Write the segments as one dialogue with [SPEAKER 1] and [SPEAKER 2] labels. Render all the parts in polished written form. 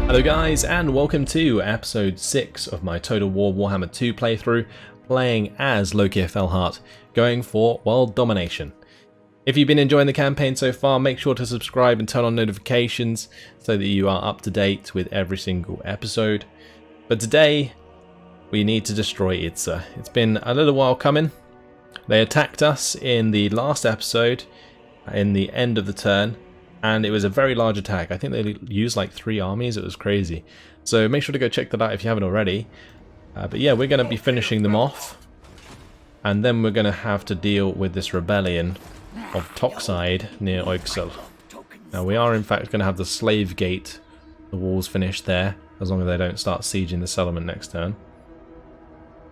[SPEAKER 1] Hello guys, and welcome to episode 6 of my Total War Warhammer 2 playthrough, playing as Lokhir Fellheart, going for world domination. If you've been enjoying the campaign so far, make sure to subscribe and turn on notifications so that you are up to date with every single episode. But today, we need to destroy Idsa. It's been a little while coming. They attacked us in the last episode, in the end of the turn, and it was a very large attack. I think they used like 3 armies. It was crazy. So make sure to go check that out if you haven't already. But yeah, we're going to be finishing them off. And then we're going to have to deal with this rebellion of Toxide near Oixel. Now we are in fact going to have the slave gate, the walls finished there, as long as they don't start sieging the settlement next turn.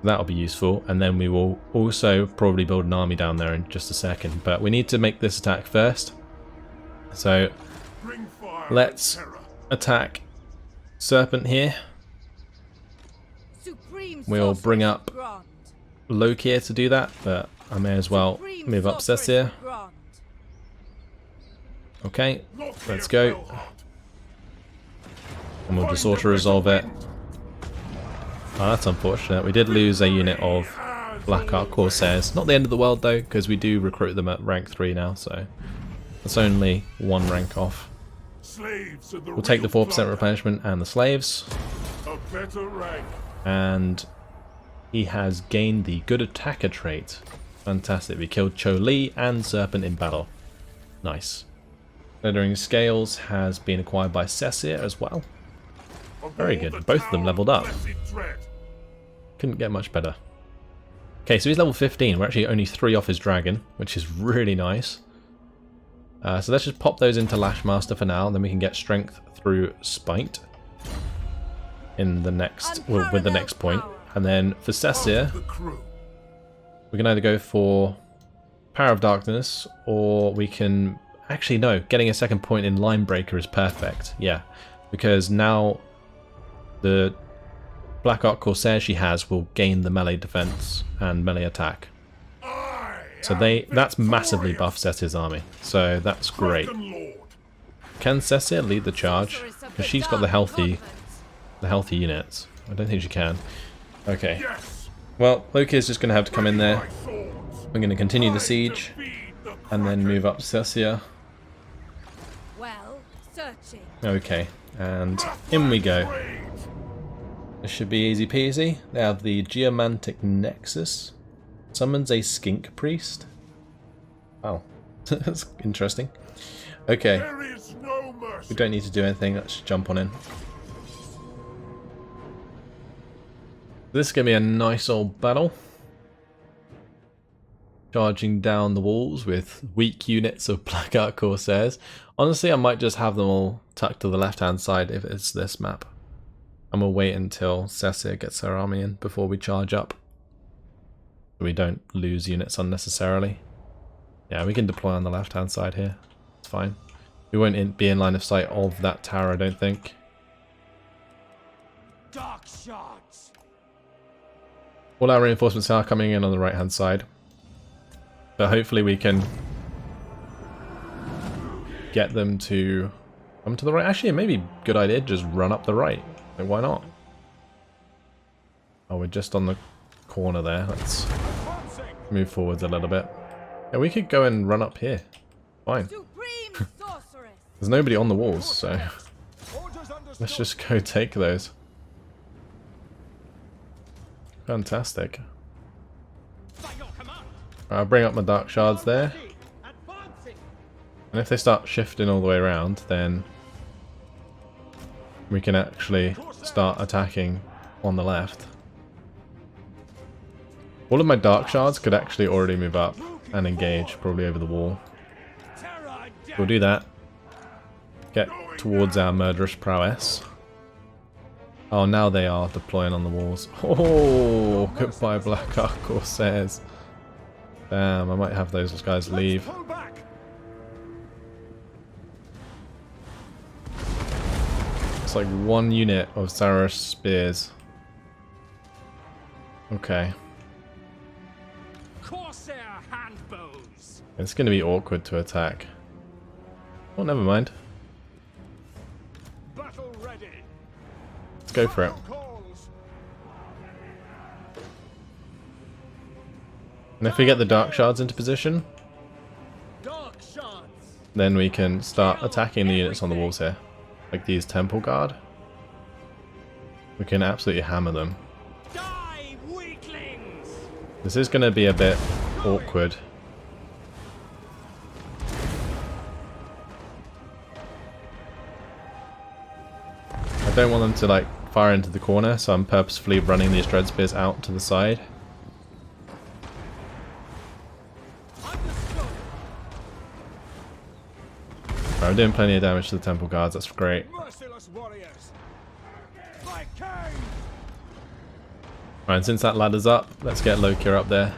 [SPEAKER 1] That'll be useful. And then we will also probably build an army down there in just a second. But we need to make this attack first. So let's attack Serpent here. We'll bring up Lokhir to do that, but I may as well move up Sesir. Okay, let's go. And we'll just auto-resolve it. Oh, that's unfortunate. We did lose a unit of Blackheart Corsairs. Not the end of the world though, because we do recruit them at rank 3 now, so it's only 1 rank off. We'll take the 4% replenishment and the slaves. And he has gained the good attacker trait. Fantastic. We killed Cho Li and Serpent in battle. Nice. Glittering Scales has been acquired by Sesir as well. Very good. Both of them leveled up. Couldn't get much better. Okay, so he's level 15. We're actually only 3 off his dragon, which is really nice. So let's just pop those into Lashmaster for now, then we can get strength through Spite in the next, well, with the next point. And then for Sesir, we can either go for Power of Darkness, or we can, actually no, getting a second point in Line Breaker is perfect, yeah, because now the Blackheart Corsair she has will gain the melee defense and melee attack. So that's massively buffed Sesir's army, so that's great. Can Sesir lead the charge? Because she's got the healthy units. I don't think she can. Okay. Well, Lokhir's just going to have to come in there. We're going to continue the siege, and then move up to Sesir. Okay, and in we go. This should be easy peasy. They have the Geomantic Nexus. Summons a skink priest. Wow, that's interesting. Okay, we don't need to do anything. Let's just jump on in. This is gonna be a nice old battle. Charging down the walls with weak units of Blackheart Corsairs. Honestly, I might just have them all tucked to the left-hand side if it's this map. And we'll wait until Sesir gets her army in before we charge up. We don't lose units unnecessarily. Yeah, we can deploy on the left hand side here. It's fine. We won't be in line of sight of that tower, I don't think. Dark shots. All our reinforcements are coming in on the right hand side. But hopefully we can get them to come to the right. Actually, it may be a good idea to just run up the right. Like, why not? Oh, we're just on the corner there. Let's move forwards a little bit. Yeah, we could go and run up here. Fine. There's nobody on the walls, so let's just go take those. Fantastic. I'll bring up my Dark Shards there. And if they start shifting all the way around, then we can actually start attacking on the left. All of my Dark Shards could actually already move up and engage, probably over the wall. We'll do that. Get towards our murderous prowess. Oh, now they are deploying on the walls. Oh, goodbye Blackheart Corsairs. Damn, I might have those guys leave. It's like 1 unit of Saros spears. Okay. It's going to be awkward to attack. Oh, never mind. go for it. And if we get the dark shards into position, then we can start attacking the units on the walls here. Like these temple guard. We can absolutely hammer them. This is going to be a bit awkward. I don't want them to like fire into the corner, so I'm purposefully running these dread spears out to the side. Right, I'm doing plenty of damage to the temple guards, that's great. Right, and since that ladder's up, let's get Lokhir up there.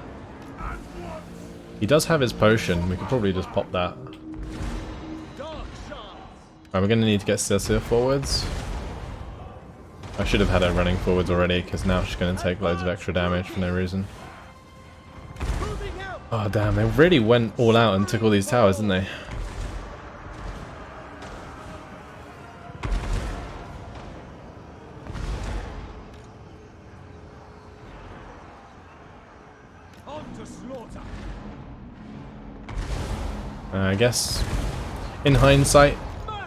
[SPEAKER 1] He does have his potion, we could probably just pop that. Right, we're going to need to get Cecil forwards. I should have had her running forwards already, because now she's going to take loads of extra damage for no reason. Oh damn, they really went all out and took all these towers, didn't they? I guess, in hindsight,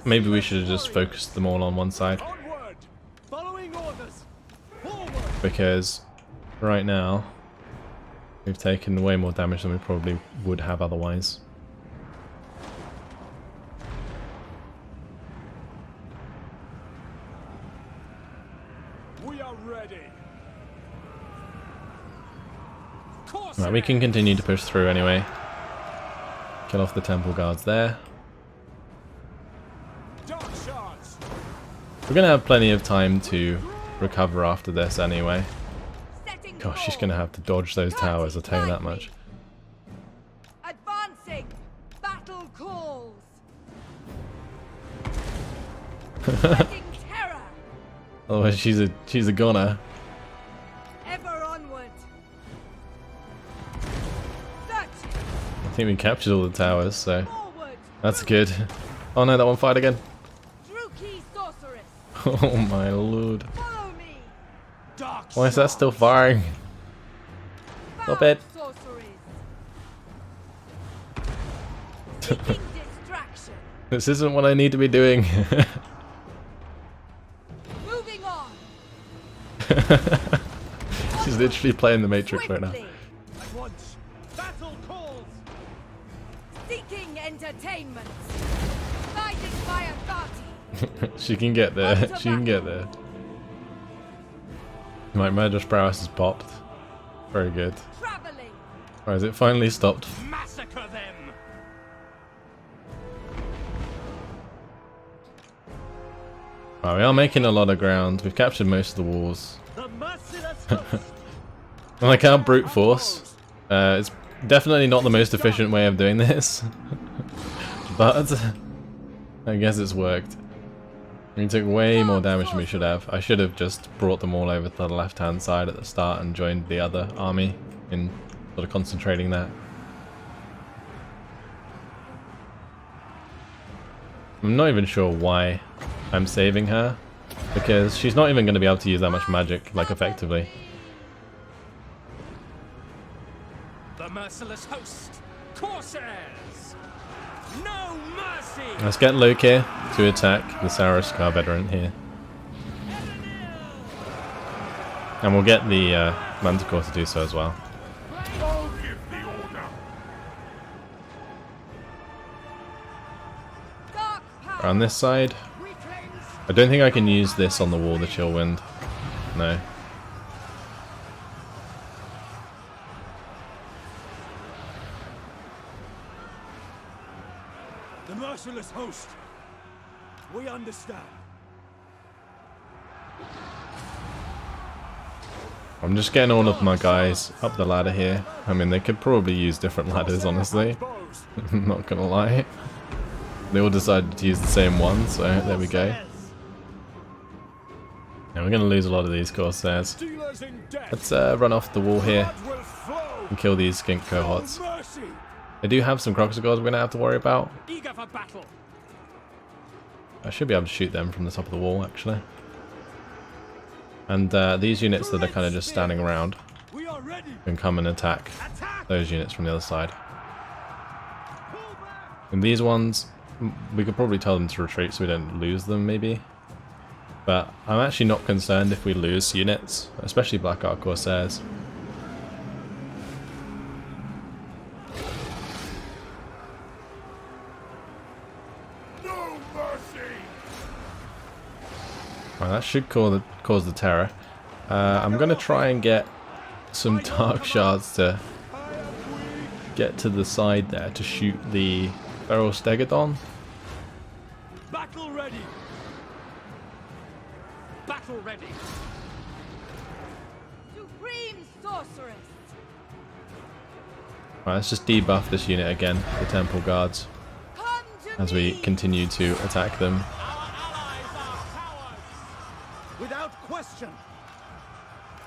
[SPEAKER 1] maybe we should have just focused them all on one side. Because right now, we've taken way more damage than we probably would have otherwise.
[SPEAKER 2] We are ready.
[SPEAKER 1] Right, we can continue to push through anyway. Kill off the temple guards there. We're going to have plenty of time to recover after this anyway. Gosh, she's going to have to dodge those towers, I'll tell you that much.
[SPEAKER 3] Advancing. Battle calls. Terror.
[SPEAKER 1] Otherwise she's a goner.
[SPEAKER 3] Ever onward.
[SPEAKER 1] I think we captured all the towers, so that's good. Oh no, that one fired again. Oh my lord. Why is that still firing? Stop it. This isn't what I need to be doing.
[SPEAKER 3] Moving on.
[SPEAKER 1] She's literally playing the Matrix right now.
[SPEAKER 2] Battle calls.
[SPEAKER 3] Seeking entertainment. Guided by authority.
[SPEAKER 1] She can get there. She can get there. My murderous prowess has popped. Very good.
[SPEAKER 3] Traveling.
[SPEAKER 1] Alright, is it finally stopped?
[SPEAKER 2] Massacre them.
[SPEAKER 1] Right, we are making a lot of ground. We've captured most of the walls.
[SPEAKER 2] The merciless
[SPEAKER 1] I like our brute force. It's definitely not the most efficient way of doing this. But I guess it's worked. We took way more damage than we should have. I should have just brought them all over to the left-hand side at the start and joined the other army in sort of concentrating that. I'm not even sure why I'm saving her, because she's not even going to be able to use that much magic, like, effectively.
[SPEAKER 2] The merciless host. Corsairs. No mercy.
[SPEAKER 1] Let's get Lokhir to attack the Sarascar veteran here. And we'll get the Manticore to do so as well. On this side, I don't think I can use this on the wall, the chill wind. No.
[SPEAKER 2] The merciless host. We understand.
[SPEAKER 1] I'm just getting all of my guys up the ladder here. I mean, they could probably use different ladders, honestly. I'm not gonna lie. They all decided to use the same one, so there we go. And we're gonna lose a lot of these Corsairs. Let's run off the wall here and kill these skink cohorts. They do have some Crocodile we're gonna have to worry about.
[SPEAKER 2] Eager for battle.
[SPEAKER 1] I should be able to shoot them from the top of the wall, actually. And these units that are kind of just standing around
[SPEAKER 2] We are ready.
[SPEAKER 1] can come and attack
[SPEAKER 2] Attack.
[SPEAKER 1] those units from the other side.
[SPEAKER 2] Pull back.
[SPEAKER 1] And these ones, we could probably tell them to retreat so we don't lose them maybe. But I'm actually not concerned if we lose units, especially Black Ark Corsairs.
[SPEAKER 2] No mercy.
[SPEAKER 1] Right, that should cause the terror. I'm going to try and get some Dark Shards to
[SPEAKER 2] I am weak.
[SPEAKER 1] get to the side there to shoot the Feral Stegodon.
[SPEAKER 2] Battle ready. Battle ready.
[SPEAKER 3] Supreme sorceress.
[SPEAKER 1] Right, let's just debuff this unit again, the Temple Guards,
[SPEAKER 3] Come to
[SPEAKER 1] as we
[SPEAKER 3] me.
[SPEAKER 1] continue to attack them.
[SPEAKER 2] Our allies are cowards. Without question.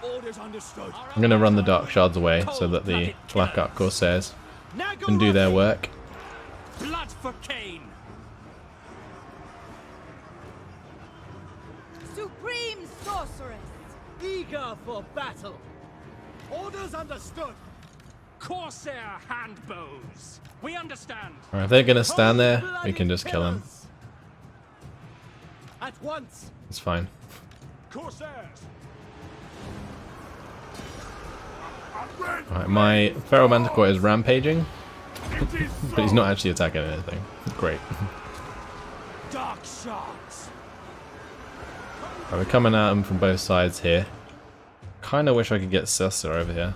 [SPEAKER 2] Orders understood.
[SPEAKER 1] I'm going to run the Dark Shards away so that the Black Ark Corsairs can do their work.
[SPEAKER 2] Blood for Cain.
[SPEAKER 3] Supreme sorceress.
[SPEAKER 2] Eager for battle. Orders understood. Corsair handbows. We understand.
[SPEAKER 1] Alright, if they're going to stand there, we can just kill them.
[SPEAKER 2] At once.
[SPEAKER 1] It's fine.
[SPEAKER 2] Corsairs.
[SPEAKER 1] Alright, my Feral Manticore is rampaging, but he's not actually attacking anything. Great.
[SPEAKER 2] Dark shards.
[SPEAKER 1] Alright, we're coming at him from both sides here. Kinda wish I could get Cessa over here.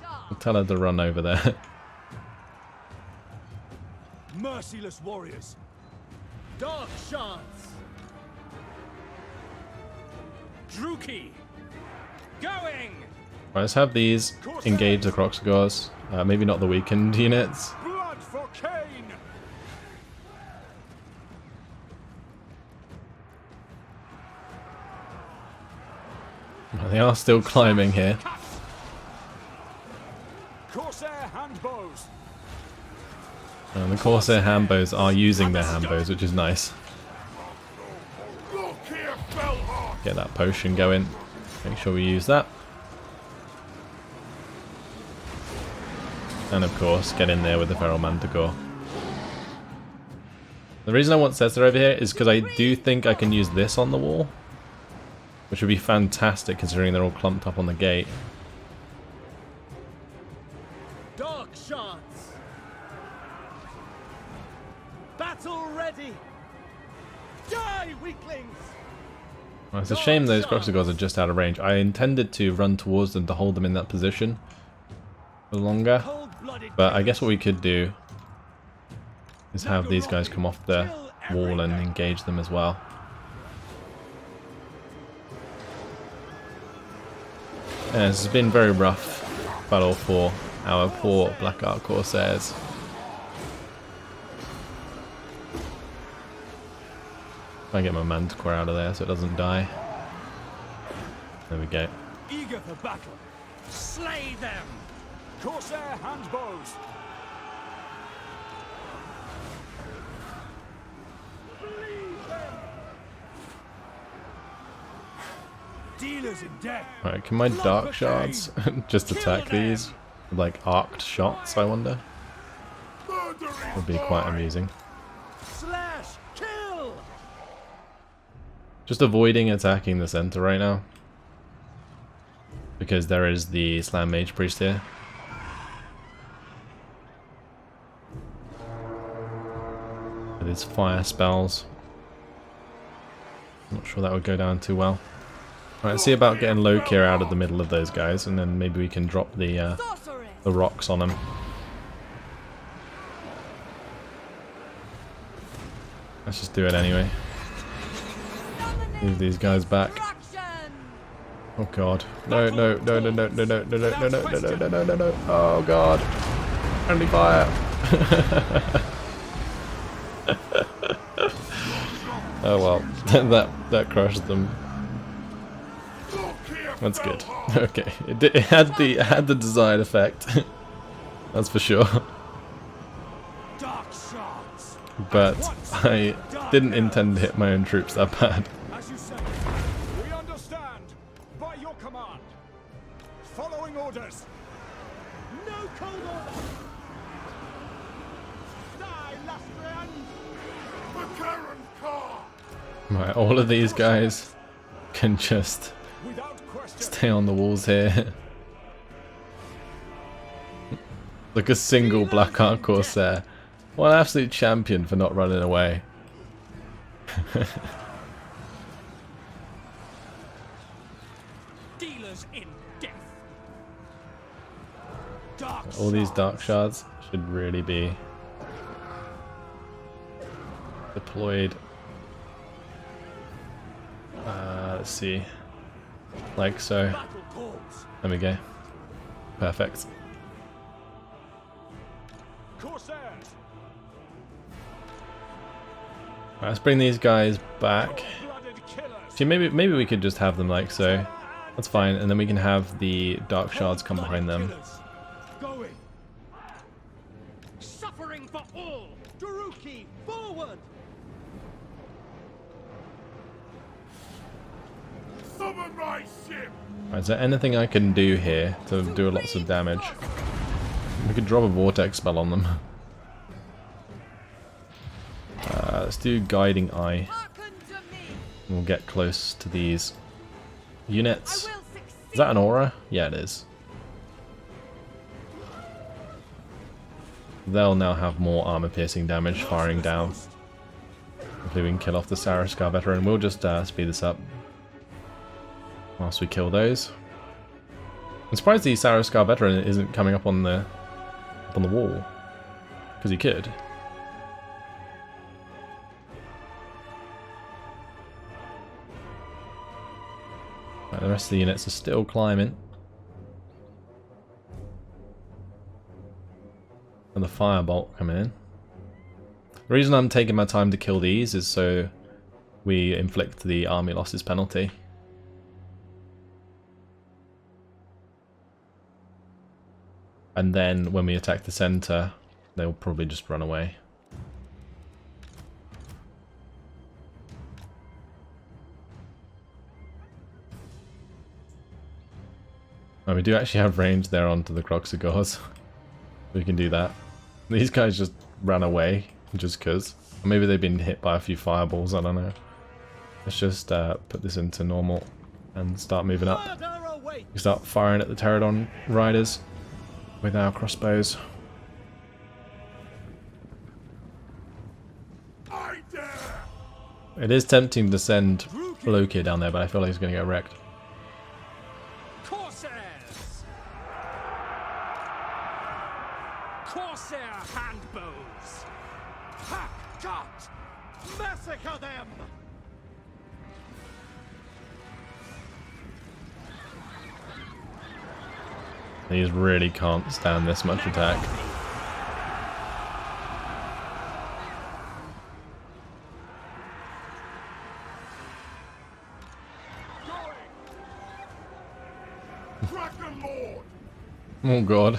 [SPEAKER 1] I'll tell her to run over there.
[SPEAKER 2] Merciless warriors. Dark shards. Druki. Going.
[SPEAKER 1] Right, let's have these engage the Croxagors. Maybe not the weakened units.
[SPEAKER 2] Blood for Cain.
[SPEAKER 1] They are still climbing here.
[SPEAKER 2] Corsair handbows.
[SPEAKER 1] And the Corsair Hambos are using their Hambos, which is nice.
[SPEAKER 2] Lokhir Fellheart.
[SPEAKER 1] Get that potion going. Make sure we use that. And of course, get in there with the Feral Manticore. The reason I want Cessa over here is because I do think I can use this on the wall, which would be fantastic considering they're all clumped up on the gate.
[SPEAKER 2] Dark shards. Battle ready. Die, weaklings.
[SPEAKER 1] Well, it's a shame those Croxagors are just out of range. I intended to run towards them to hold them in that position for longer, but I guess what we could do is have these guys come off the wall and engage them as well. Yeah, this has been very rough battle for our poor Black Ark Corsairs. Try and get my Manticore out of there so it doesn't die. There we go.
[SPEAKER 2] Eager for battle. Slay them. Corsair handbows. Bleed them. Dealers in death.
[SPEAKER 1] Alright, can my Dark Shards just attack these? With, like arced shots, I wonder? Would be quite amusing.
[SPEAKER 2] Slash. Kill.
[SPEAKER 1] Just avoiding attacking the center right now, because there is the Slam Mage Priest here. With his fire spells. Not sure that would go down too well. Alright, see about getting Lokhir out of the middle of those guys, and then maybe we can drop the rocks on them. Let's just do it anyway. Move these guys back. Oh god. No, no, no, no, no, no, no, no, no, no, no, no, no, no, no, no, no. Oh god. Friendly fire. Oh well. that crushed them. That's good. Okay. It had the desired effect. That's for sure.
[SPEAKER 2] Dark shards.
[SPEAKER 1] But I didn't intend to hit my own troops that bad.
[SPEAKER 2] As you say. We understand.
[SPEAKER 1] Right, all of these guys can just stay on the walls here. Look, a single Black Art Corsair. What an absolute champion for not running away.
[SPEAKER 2] Dealers in death. Dark
[SPEAKER 1] All these dark
[SPEAKER 2] shards.
[SPEAKER 1] shards should really be deployed. Let's see. Like so.
[SPEAKER 2] Battle calls.
[SPEAKER 1] There we go. Perfect.
[SPEAKER 2] Corsairs.
[SPEAKER 1] Right, let's bring these guys back.
[SPEAKER 2] Blooded killers.
[SPEAKER 1] See, maybe we could just have them like so. That's fine, and then we can have the dark shards come behind them.
[SPEAKER 2] Going. Suffering for all. Daruki, forward. Summon my ship.
[SPEAKER 1] Right, is there anything I can do here to do lots of damage? We could drop a vortex spell on them. Let's do Guiding Eye.
[SPEAKER 3] Hearken to me.
[SPEAKER 1] We'll get close to these units.
[SPEAKER 3] I will
[SPEAKER 1] Is
[SPEAKER 3] succeed.
[SPEAKER 1] that an aura? Yeah, it is. They'll now have more armor-piercing damage firing down. Hopefully we can kill off the Saraskar veteran. We'll just speed this up whilst we kill those. I'm surprised the Saraskar veteran isn't coming up on the wall, because he could. Right, the rest of the units are still climbing. And the firebolt coming in. The reason I'm taking my time to kill these is so we inflict the army losses penalty. And then when we attack the center, they'll probably just run away. And we do actually have range there onto the Croxigors. We can do that. These guys just ran away, just cause. Or maybe they've been hit by a few fireballs, I don't know. Let's just put this into normal and start moving up. We start firing at the Pterodon riders with our crossbows. It is tempting to send Lokhir down there, but I feel like he's going to get wrecked.
[SPEAKER 2] Corsairs. Corsair handbows. Hack, cut. Massacre them.
[SPEAKER 1] These really can't stand this much attack. Oh god.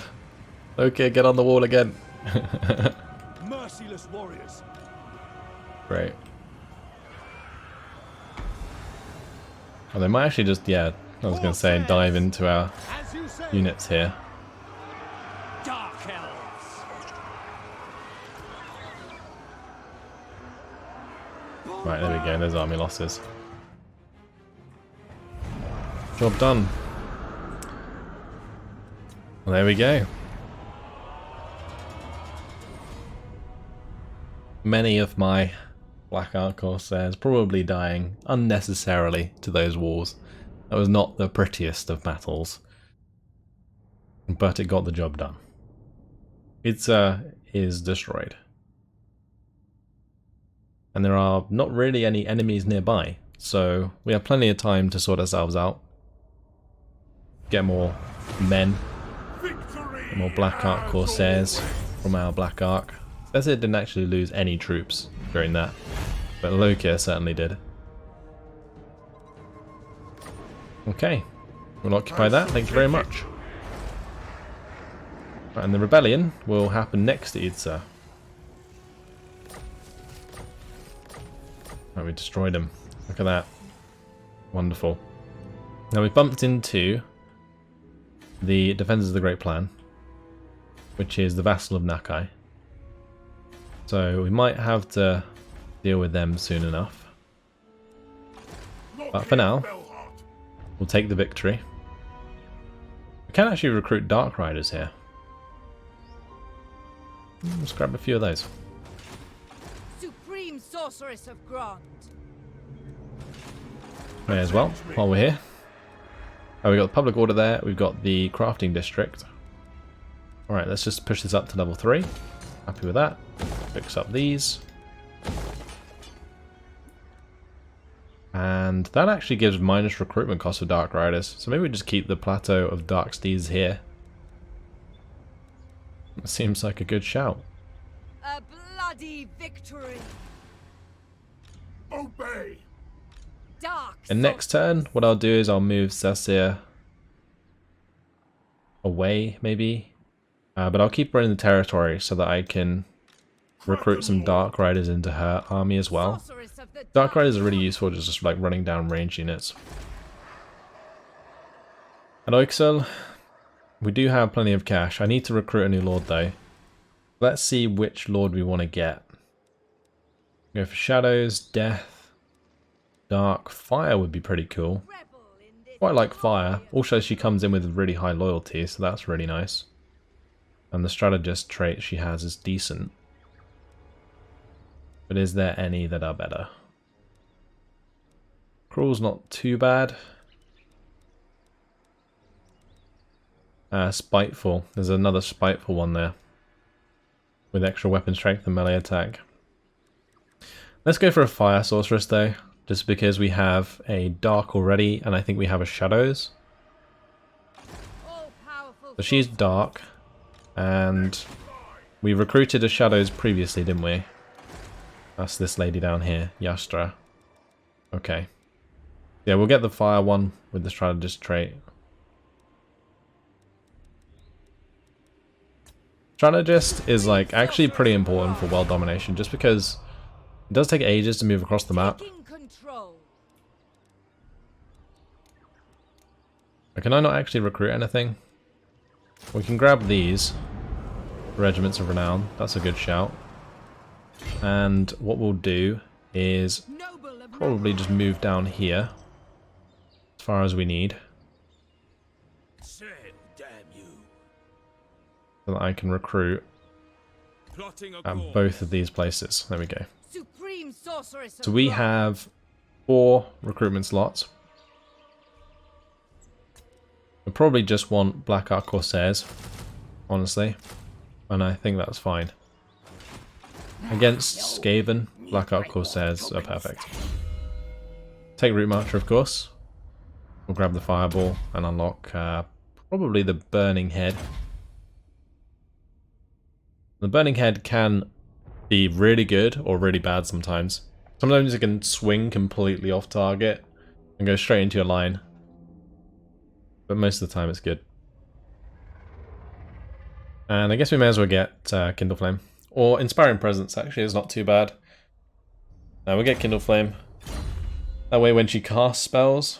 [SPEAKER 1] Okay, get on the wall again.
[SPEAKER 2] Merciless warriors.
[SPEAKER 1] Great. Oh, they might actually just, yeah, I was going to say, dive into our
[SPEAKER 2] As you say.
[SPEAKER 1] units here.
[SPEAKER 2] Dark elves.
[SPEAKER 1] Right, there we go, there's army losses. Job done. Well, there we go. Many of my Black Art Corsairs probably dying unnecessarily to those walls. That was not the prettiest of battles, but it got the job done. It is destroyed. And there are not really any enemies nearby, so we have plenty of time to sort ourselves out. Get more men, get more Black Ark Corsairs from our Black Ark. Says it didn't actually lose any troops during that, but Lokhir certainly did. Okay, we'll occupy that, thank you very much. Right, and the rebellion will happen next to Idsa. Right, we destroyed him. Look at that. Wonderful. Now we bumped into the defenders of the Great Plan. which is the vassal of Nakai. So we might have to deal with them soon enough. But for now, we'll take the victory. We can actually recruit Dark Riders here. Let's grab a few of those.
[SPEAKER 3] Supreme sorceress of Grond.
[SPEAKER 1] May as well, while we're here. Oh, we've got the public order there, we've got the crafting district. Alright, let's just push this up to level 3. Happy with that. Fix up these. And that actually gives minus recruitment cost for Dark Riders. So maybe we just keep the Plateau of Dark Steeds here. That seems like a good shout.
[SPEAKER 3] A bloody victory.
[SPEAKER 2] Obey.
[SPEAKER 3] Dark.
[SPEAKER 1] And next turn, what I'll do is I'll move Sasir away, maybe. But I'll keep her in the territory so that I can recruit some Dark Riders into her army as well. Dark Riders are really useful just like running down range units. At Oixel, we do have plenty of cash. I need to recruit a new lord though. Let's see which lord we want to get. Go for Shadows, Death, Dark. Fire would be pretty cool. Quite like Fire. Also she comes in with really high loyalty, so that's really nice. And the strategist trait she has is decent. But is there any that are better? Cruel's not too bad. Spiteful. There's another spiteful one there. With extra weapon strength and melee attack. Let's go for a fire sorceress though. Just because we have a dark already and I think we have a shadows. So she's dark. And we recruited a shadows previously, didn't we? That's this lady down here, Yastra. Okay. Yeah, we'll get the fire one with the strategist trait. Strategist is like actually pretty important for world domination just because it does take ages to move across the map. But can I not actually recruit anything? We can grab these regiments of renown. That's a good shout. And what we'll do is probably just move down here as far as we need. So that I can recruit at both of these places. There we go. So we have 4 recruitment slots. We probably just want Black Ark Corsairs, honestly. And I think that's fine. Against Skaven, Black Ark Corsairs are perfect. Take Root Marcher, of course. We'll grab the Fireball and unlock probably the Burning Head. The Burning Head can be really good or really bad sometimes. Sometimes it can swing completely off target and go straight into your line. But most of the time it's good. And I guess we may as well get Kindle Flame. Or Inspiring Presence actually is not too bad. We'll get Kindle Flame. That way when she casts spells,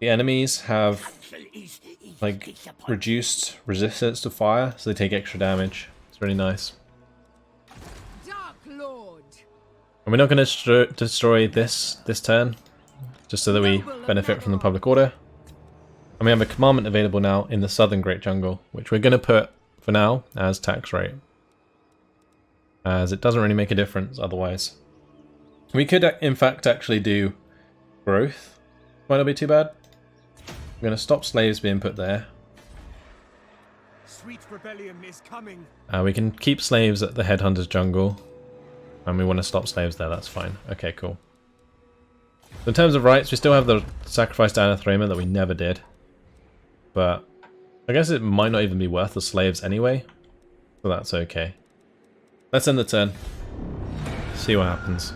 [SPEAKER 1] the enemies have like reduced resistance to fire, so they take extra damage. It's really nice. And we're not going to destroy this turn, just so that we benefit from the public order. And we have a commandment available now in the southern Great Jungle, which we're going to put, for now, as tax rate. As it doesn't really make a difference otherwise. We could, in fact, actually do growth. Might not be too bad. We're going to stop slaves being put there.
[SPEAKER 2] Sweet rebellion is coming.
[SPEAKER 1] We can keep slaves at the Headhunters Jungle. And we want to stop slaves there, that's fine. Okay, cool. So in terms of rights, we still have the sacrifice to Anathema that we never did. But I guess it might not even be worth the slaves anyway. So that's okay. Let's end the turn. See what happens.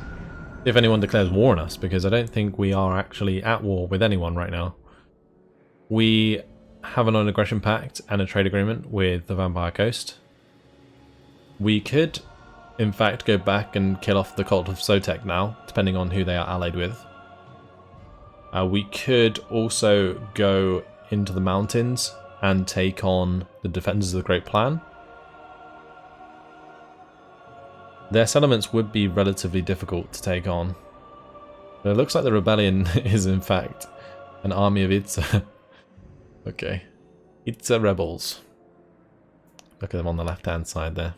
[SPEAKER 1] See if anyone declares war on us, because I don't think we are actually at war with anyone right now. We have a non-aggression pact and a trade agreement with the Vampire Coast. We could, in fact, go back and kill off the Cult of Sotek now, depending on who they are allied with. We could also go into the mountains and take on the Defenders of the Great Plan. Their settlements would be relatively difficult to take on. But it looks like the rebellion is in fact an army of Itza. Okay. Itza rebels. Look at them on the left hand side there.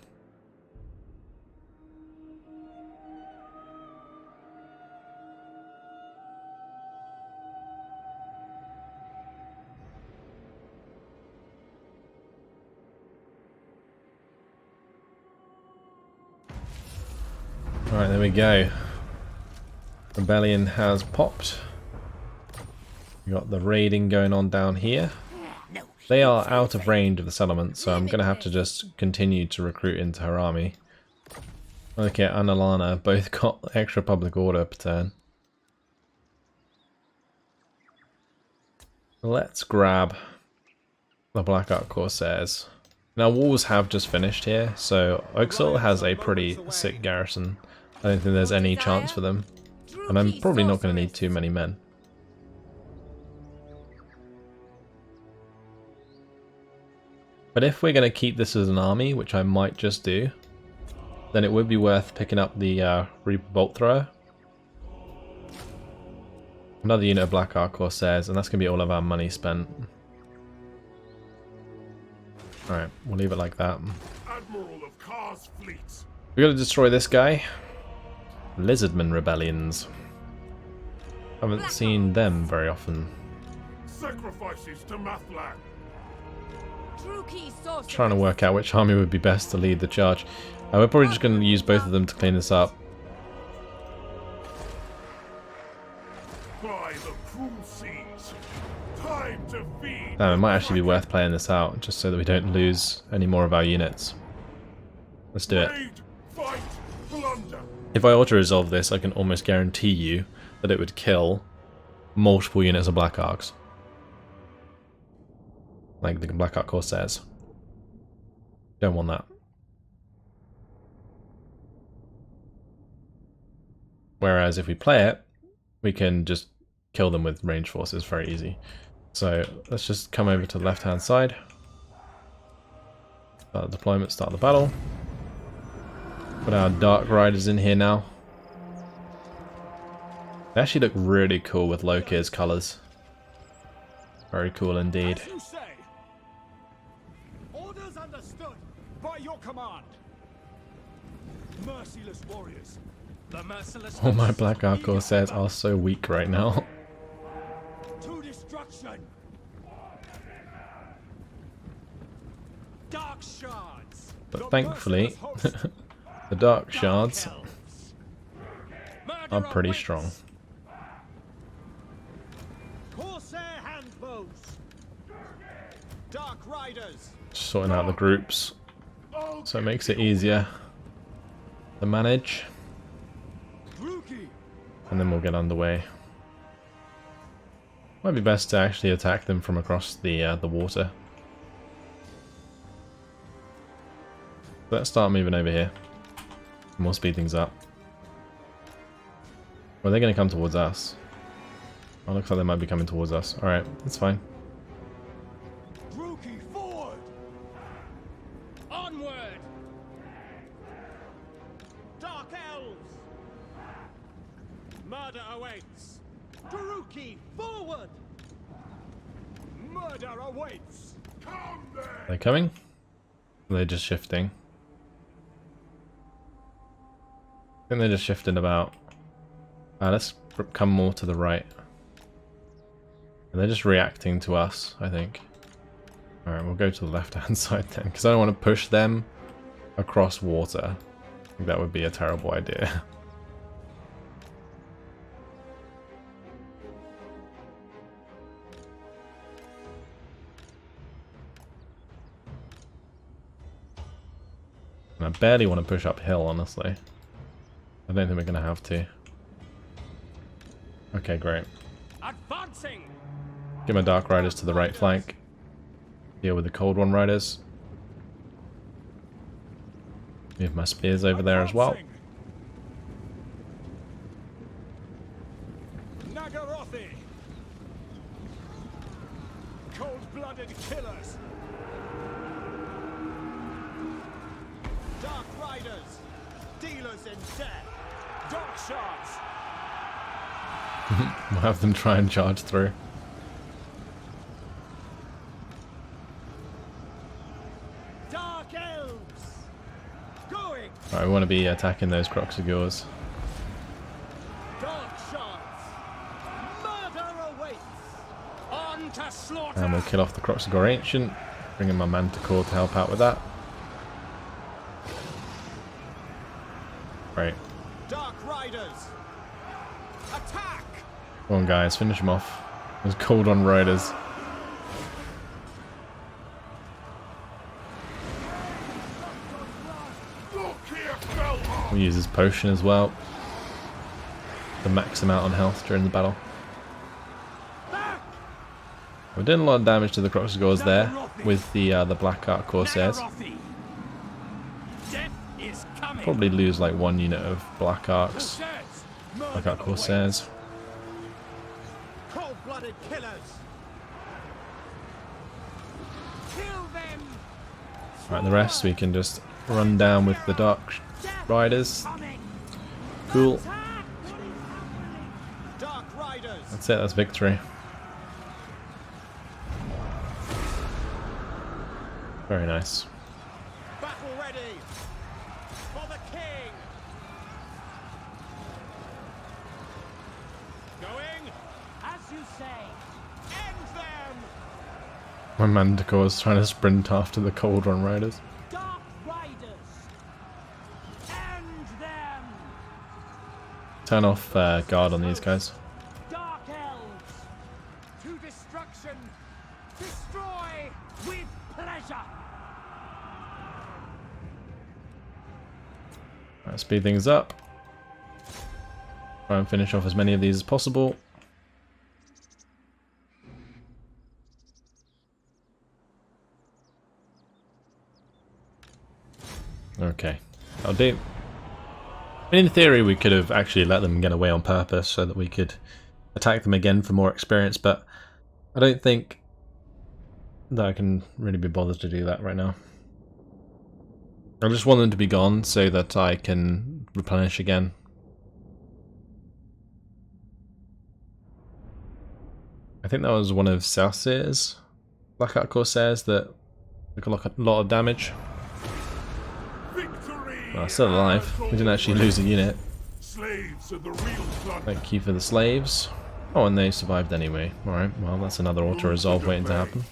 [SPEAKER 1] Alright, there we go. Rebellion has popped. We got the raiding going on down here. They are out of range of the settlement, so I'm going to have to just continue to recruit into her army. Okay, and Alana both got extra public order per turn. Let's grab the Black Ark Corsairs. Now, walls have just finished here, so Oxel has a pretty sick garrison. I don't think there's any chance for them. And I'm probably not going to need too many men. But if we're going to keep this as an army, which I might just do, then it would be worth picking up the Reaper Bolt Thrower. Another unit of Black Ark Corsairs, and that's going to be all of our money spent. Alright, we'll leave it like that.
[SPEAKER 4] Admiral of Kar's fleets.
[SPEAKER 1] We got to destroy this guy. Lizardman rebellions. Haven't seen them very often.
[SPEAKER 4] Sacrifices to Mathlan.
[SPEAKER 1] Trying to work out which army would be best to lead the charge. We're probably just going to use both of them to clean this up.
[SPEAKER 4] By the cruel seas. Time to feed.
[SPEAKER 1] It might actually be worth playing this out, just so that we don't lose any more of our units. Let's do it.
[SPEAKER 4] Raid, fight, plunder.
[SPEAKER 1] If I auto-resolve this, I can almost guarantee you that it would kill multiple units of Black Arks. Like the Black Ark Corsairs. Don't want that. Whereas if we play it, we can just kill them with range forces very easy. So let's just come over to the left hand side. Start the deployment, start the battle. Put our Dark Riders in here now. They actually look really cool with Lokhir's colours. Very cool indeed.
[SPEAKER 2] As you say. Orders understood by your command. Merciless warriors. The merciless.
[SPEAKER 1] All my Black Ark Corsairs are so weak right now.
[SPEAKER 2] To destruction. Dark shards.
[SPEAKER 1] But thankfully, the Dark Shards are pretty strong.
[SPEAKER 2] Corsair handbows. Dark riders.
[SPEAKER 1] Just sorting out the groups, so it makes it easier to manage. And then we'll get underway. Might be best to actually attack them from across the water. Let's start moving over here. And we'll speed things up. Well, they're going to come towards us. Oh, looks like they might be coming towards us. Alright, that's fine.
[SPEAKER 2] Rookie forward. Onward. Dark elves. Murder awaits. Daruki forward. Murder awaits.
[SPEAKER 4] Come there.
[SPEAKER 1] They're coming? Or they're just shifting? I think they're just shifting about. Let's come more to the right. And they're just reacting to us, I think. Alright, we'll go to the left-hand side then, because I don't want to push them across water. I think that would be a terrible idea. And I barely want to push uphill, honestly. I don't think we're going to have to. Okay, great.
[SPEAKER 2] Advancing.
[SPEAKER 1] Get my Dark Riders to the right flank. Deal with the Cold One Riders. Move my spears over there as well.
[SPEAKER 2] Nagarothi. Cold-blooded killers. Dark riders. dealers in death. Dark shards.
[SPEAKER 1] We'll have them try and charge through.
[SPEAKER 2] Dark elves. Going.
[SPEAKER 1] Alright, we want to be attacking those Croxigors.
[SPEAKER 2] Dark shards. Murder awaits. On to slaughter.
[SPEAKER 1] And we'll kill off the Croxigor Ancient. Bring in my Manticore to help out with that. Great.
[SPEAKER 2] Dark riders. Attack.
[SPEAKER 1] Come on guys, finish them off. Those Cold-on Riders.
[SPEAKER 4] Lokhir Fellheart.
[SPEAKER 1] We'll use his potion as well to max him out on health during the battle. We're doing a lot of damage to the Croxigors there with the Black Ark Corsairs.
[SPEAKER 2] Death is coming.
[SPEAKER 1] Probably lose like 1 unit of Black Arcs. Black Ark Corsairs.
[SPEAKER 2] Cold-blooded killers. Kill them.
[SPEAKER 1] Right, the rest we can just run down with the Dark Riders. Cool.
[SPEAKER 2] Dark riders.
[SPEAKER 1] That's it, that's victory. Very nice.
[SPEAKER 2] Battle ready. For the king. Going. As you say. End them.
[SPEAKER 1] My Manticore's trying to sprint after the Cold-on Riders.
[SPEAKER 2] Dark riders. End them.
[SPEAKER 1] Turn off guard on these guys.
[SPEAKER 2] Dark elves. To destruction. Destroy with pleasure.
[SPEAKER 1] Right, speed things up. Try and finish off as many of these as possible. Okay, that'll do. In theory, we could have actually let them get away on purpose so that we could attack them again for more experience, but I don't think that I can really be bothered to do that right now. I just want them to be gone so that I can replenish again. I think that was one of Southseer's Black Ark Corsairs that took a lot of damage.
[SPEAKER 4] Victory.
[SPEAKER 1] Well, still alive. We didn't actually lose a unit.
[SPEAKER 4] Slaves are the real plunder.
[SPEAKER 1] Thank you for the slaves. Oh, and they survived anyway. Alright, well that's another auto-resolve waiting to happen.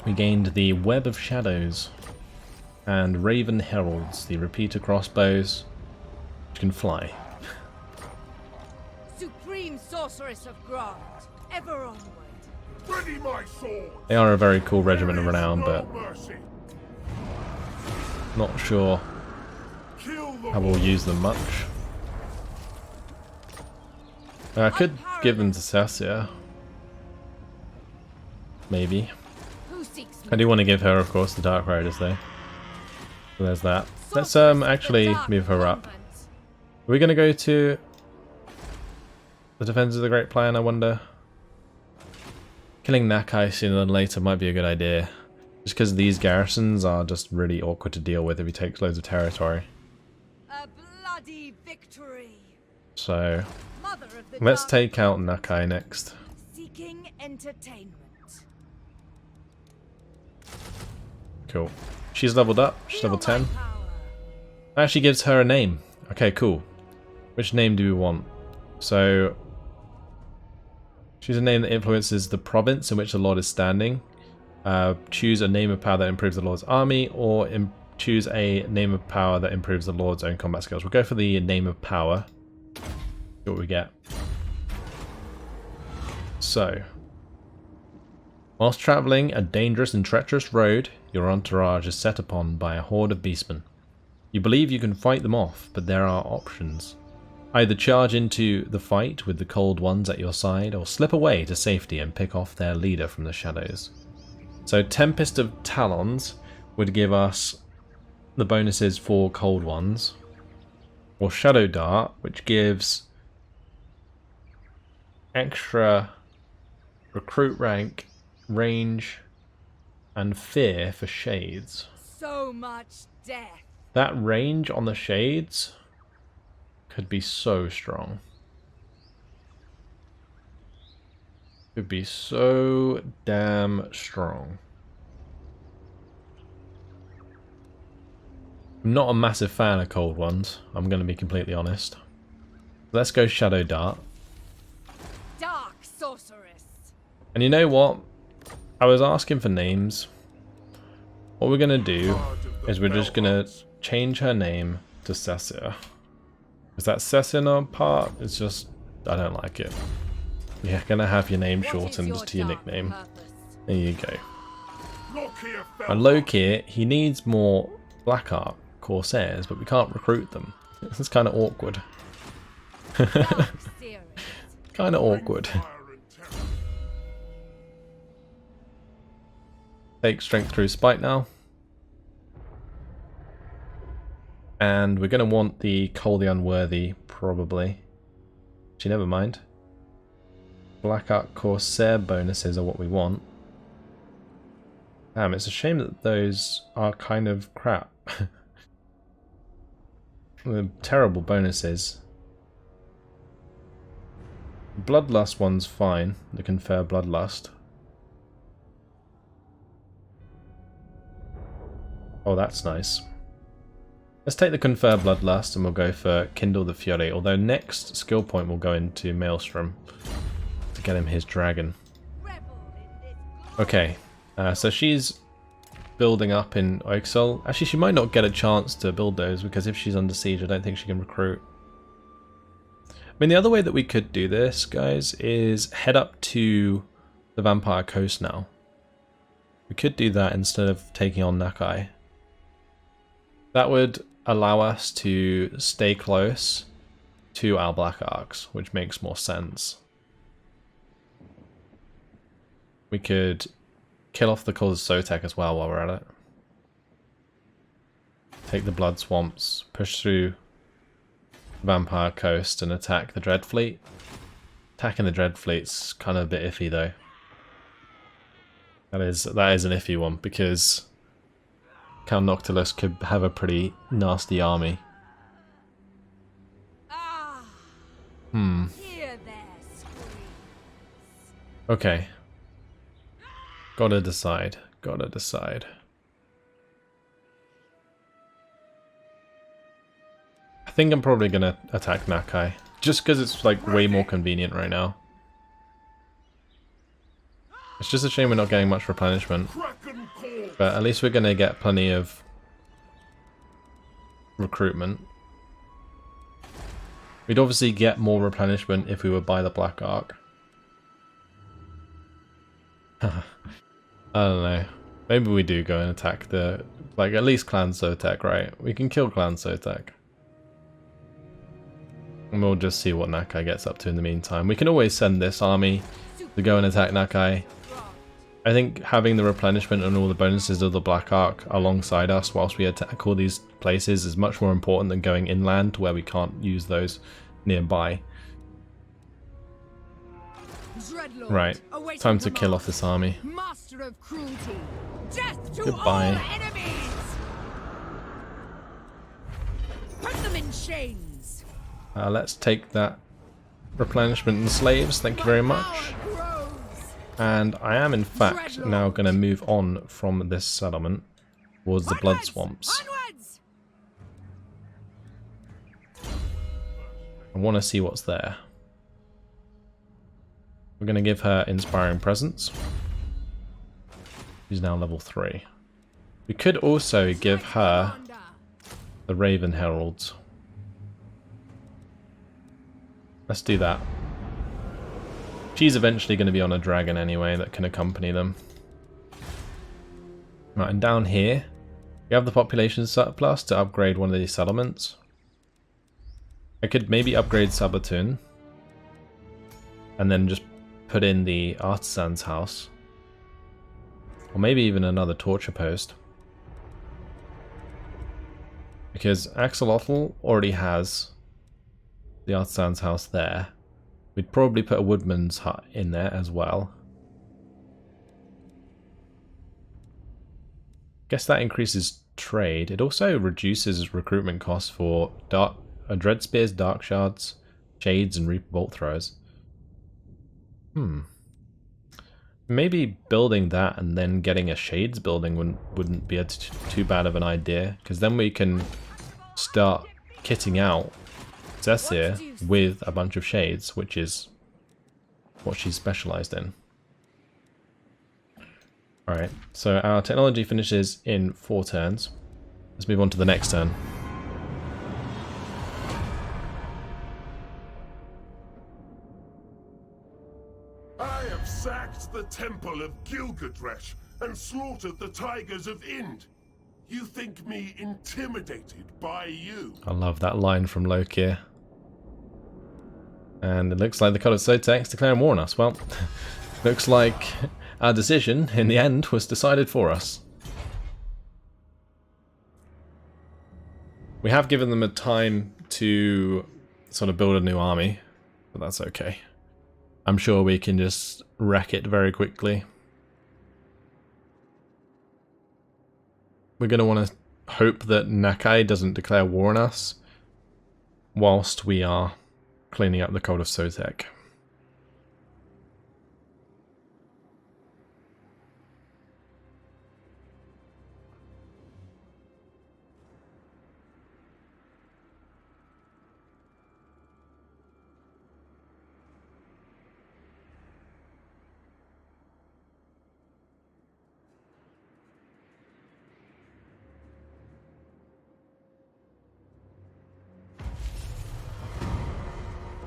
[SPEAKER 1] We gained the Web of Shadows. And Raven Heralds, the repeater crossbows, which can fly.
[SPEAKER 3] Supreme sorceress of Grant, ever onward.
[SPEAKER 4] Ready my sword.
[SPEAKER 1] They are a very cool regiment of
[SPEAKER 4] There is
[SPEAKER 1] renown,
[SPEAKER 4] no
[SPEAKER 1] but
[SPEAKER 4] mercy.
[SPEAKER 1] not sure
[SPEAKER 4] Kill the
[SPEAKER 1] how we'll use them much. I could give them to Sassia. Maybe.
[SPEAKER 3] Who seeks
[SPEAKER 1] I do want to give her, of course, the Dark Riders though. So there's that. Let's actually move her up. Are we going to go to the Defense of the Great Plan, I wonder? Killing Nakai sooner than later might be a good idea. Just because these garrisons are just really awkward to deal with if he takes loads of territory.
[SPEAKER 3] A bloody victory.
[SPEAKER 1] So
[SPEAKER 3] Mother of the
[SPEAKER 1] let's
[SPEAKER 3] dark,
[SPEAKER 1] take out Nakai next.
[SPEAKER 3] seeking entertainment.
[SPEAKER 1] Cool. She's leveled up. She's level
[SPEAKER 3] Feel my
[SPEAKER 1] 10.
[SPEAKER 3] power.
[SPEAKER 1] That actually gives her a name. Okay, cool. Which name do we want? So choose a name that influences the province in which the Lord is standing. Choose a name of power that improves the Lord's army, or choose a name of power that improves the Lord's own combat skills. We'll go for the name of power. See what we get. So, whilst travelling a dangerous and treacherous road, your entourage is set upon by a horde of beastmen. You believe you can fight them off, but there are options. Either charge into the fight with the cold ones at your side, or slip away to safety and pick off their leader from the shadows. So Tempest of Talons would give us the bonuses for cold ones, or Shadow Dart, which gives extra recruit rank, range, and fear for shades.
[SPEAKER 3] So much death.
[SPEAKER 1] That range on the shades could be so strong. Could be so damn strong. I'm not a massive fan of cold ones, I'm going to be completely honest. Let's go Shadow Dart.
[SPEAKER 3] Dark sorceress.
[SPEAKER 1] And you know what? I was asking for names. What we're going to do is we're just going to change her name to Cessia. Is that Cessina part? It's just, I don't like it. You're going to have your name shortened to your nickname. There you go.
[SPEAKER 4] Lokhir
[SPEAKER 1] And Lokhir, he needs more Black Ark Corsairs, but we can't recruit them. This is kind of awkward. Kind of awkward. Take strength through spite now. And we're going to want the Call the Unworthy, probably. Actually, never mind. Black Ark Corsair bonuses are what we want. Damn, it's a shame that those are kind of crap. They're terrible bonuses. Bloodlust one's fine, to confer Bloodlust. Oh, that's nice. Let's take the Confer Bloodlust and we'll go for Kindle the Fury, although next skill point will go into Maelstrom to get him his dragon. Okay, so she's building up in Oixol. Actually, she might not get a chance to build those because if she's under siege, I don't think she can recruit. I mean, the other way that we could do this, guys, is head up to the Vampire Coast now. We could do that instead of taking on Nakai. That would allow us to stay close to our Black Arks, which makes more sense. We could kill off the Cause of Sotek as well while we're at it. Take the Blood Swamps, push through Vampire Coast and attack the Dread Fleet. Attacking the Dread Fleet's kind of a bit iffy though. That is an iffy one because Count Noctilus could have a pretty nasty army.
[SPEAKER 3] Hear their screams.
[SPEAKER 1] Okay. Gotta decide. Gotta decide. I think I'm probably gonna attack Nakai. Just because it's like way more convenient right now. It's just a shame we're not getting much replenishment. But at least we're gonna get plenty of recruitment. We'd obviously get more replenishment if we were by the Black Ark. I don't know. Maybe we do go and attack the, like, at least Clan Sotek, right? We can kill Clan Sotek. And we'll just see what Nakai gets up to in the meantime. We can always send this army to go and attack Nakai. I think having the replenishment and all the bonuses of the Black Ark alongside us whilst we attack all these places is much more important than going inland where we can't use those nearby. Right, time to kill off this army.
[SPEAKER 3] Master of cruelty. Death to
[SPEAKER 1] Goodbye.
[SPEAKER 3] all enemies. Put them in chains.
[SPEAKER 1] Let's take that replenishment and slaves, thank you very much. And I am in fact now going to move on from this settlement towards the Blood Swamps.
[SPEAKER 3] Onwards.
[SPEAKER 1] I want to see what's there. We're going to give her Inspiring Presence. She's now level 3. We could also give her the Raven Heralds. Let's do that. She's eventually going to be on a dragon anyway that can accompany them. Right, and down here, we have the population surplus to upgrade one of these settlements. I could maybe upgrade Sabatun. And then just put in the artisan's house. Or maybe even another torture post. Because Axolotl already has the artisan's house there. We'd probably put a woodman's hut in there as well. Guess that increases trade. It also reduces recruitment costs for Dread Spears, Dark Shards, Shades, and Reaper Bolt Throwers. Maybe building that and then getting a Shades building wouldn't be too bad of an idea, because then we can start kitting out Cecir with a bunch of Shades, which is what she's specialized in. Alright, so our technology finishes in 4 turns. Let's move on to the next turn.
[SPEAKER 4] I have sacked the temple of Gilgadresh and slaughtered the tigers of Ind. You think me intimidated by you?
[SPEAKER 1] I love that line from Lokhir. And it looks like the Cult of Sotek's declaring war on us. Well, looks like our decision in the end was decided for us. We have given them a time to sort of build a new army, but that's okay. I'm sure we can just wreck it very quickly. We're going to want to hope that Nakai doesn't declare war on us whilst we are cleaning up the Cult of Sotek.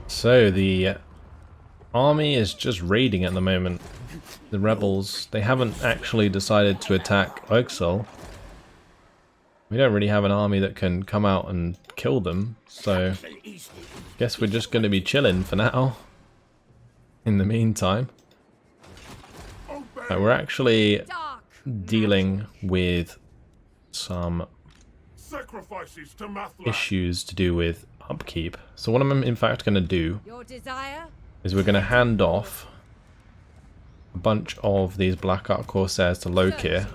[SPEAKER 1] So the army is just raiding at the moment. The rebels, they haven't actually decided to attack Oaksol. We don't really have an army that can come out and kill them, so guess we're just going to be chilling for now. In the meantime, we're actually dealing with some
[SPEAKER 4] Sacrifices to Mathla.
[SPEAKER 1] issues to do with upkeep. So what I'm in fact going to do is we're going to hand off a bunch of these Black Ark Corsairs to Lokhir. You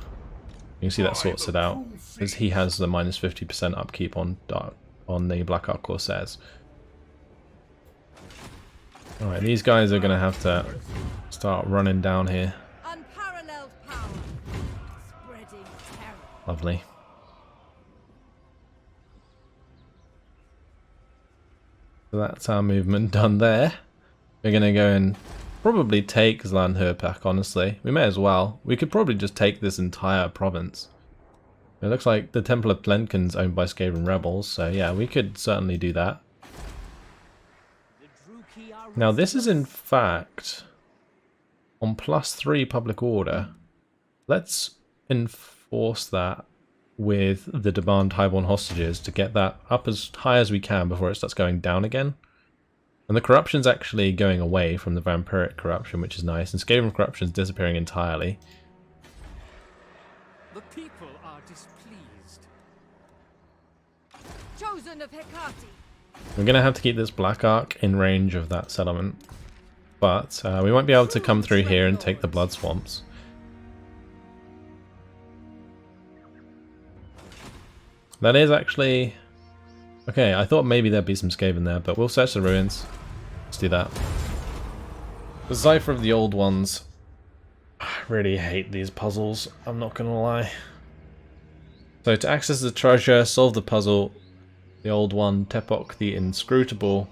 [SPEAKER 1] can see that sorts it out, because he has the minus 50% upkeep on the Black Ark Corsairs. Alright, these guys are going to have to start running down here.
[SPEAKER 3] Unparalleled power. Spreading terror.
[SPEAKER 1] Lovely. So that's our movement done there. We're going to go and probably take Zlanhurpak, honestly. We may as well. We could probably just take this entire province. It looks like the Temple of Plenkin's owned by Skaven rebels, so yeah, we could certainly do that. Now this is in fact on +3 public order. Let's enforce that with the demand highborn hostages to get that up as high as we can before it starts going down again. And the corruption's actually going away from the vampiric corruption, which is nice, and Skaven corruption's disappearing entirely.
[SPEAKER 2] The people are displeased.
[SPEAKER 3] Chosen of Hecate.
[SPEAKER 1] We're going to have to keep this Black Ark in range of that settlement, but we won't be able to come through here and take the blood swamps. That is actually... okay, I thought maybe there'd be some Skaven there, but we'll search the ruins. Let's do that. The Cipher of the Old Ones. I really hate these puzzles, I'm not gonna lie. So to access the treasure, solve the puzzle, the Old One, Tepok the Inscrutable,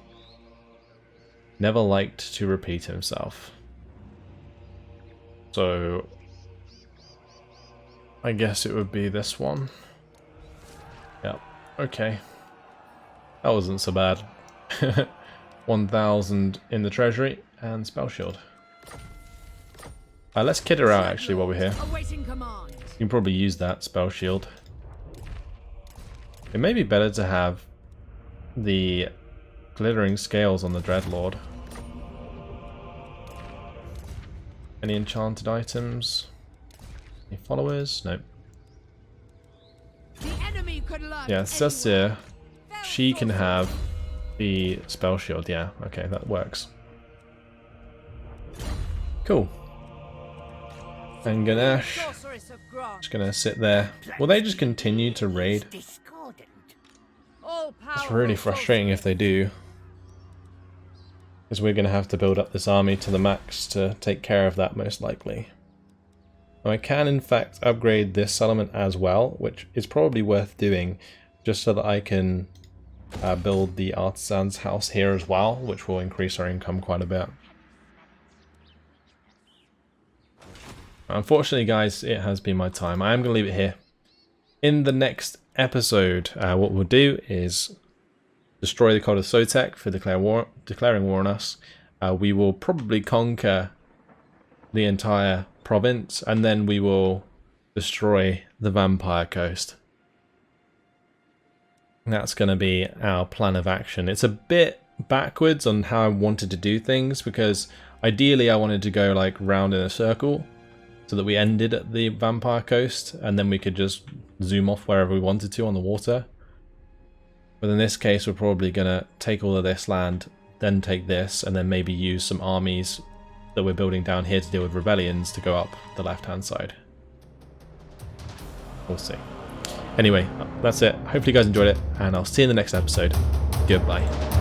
[SPEAKER 1] never liked to repeat himself. So I guess it would be this one. Yep, okay. That wasn't so bad. 1,000 in the treasury and spell shield. Let's kid her out actually while we're here.
[SPEAKER 3] Awaiting command.
[SPEAKER 1] You can probably use that spell shield. It may be better to have the glittering scales on the Dreadlord. Any enchanted items? Any followers? Nope.
[SPEAKER 3] The enemy could learn.
[SPEAKER 1] Yeah, Cecir, she can have the spell shield. Yeah, okay, that works. Cool. And Ganesh,
[SPEAKER 3] Sorceress of grant.
[SPEAKER 1] Just gonna sit there. Will they just continue to raid?
[SPEAKER 3] All power.
[SPEAKER 1] It's really frustrating if they do. Because we're gonna have to build up this army to the max to take care of that most likely. Now I can in fact upgrade this settlement as well, which is probably worth doing just so that I can build the artisan's house here as well, which will increase our income quite a bit. Unfortunately, guys, it has been my time. I am going to leave it here. In the next episode, what we'll do is destroy the cult of Sotek for declaring war on us. We will probably conquer the entire province, and then we will destroy the Vampire Coast. That's going to be our plan of action. It's a bit backwards on how I wanted to do things, because ideally I wanted to go like round in a circle so that we ended at the Vampire Coast and then we could just zoom off wherever we wanted to on the water. But in this case we're probably going to take all of this land, then take this, and then maybe use some armies that we're building down here to deal with rebellions to go up the left hand side. We'll see. Anyway, that's it. Hopefully you guys enjoyed it, and I'll see you in the next episode. Goodbye.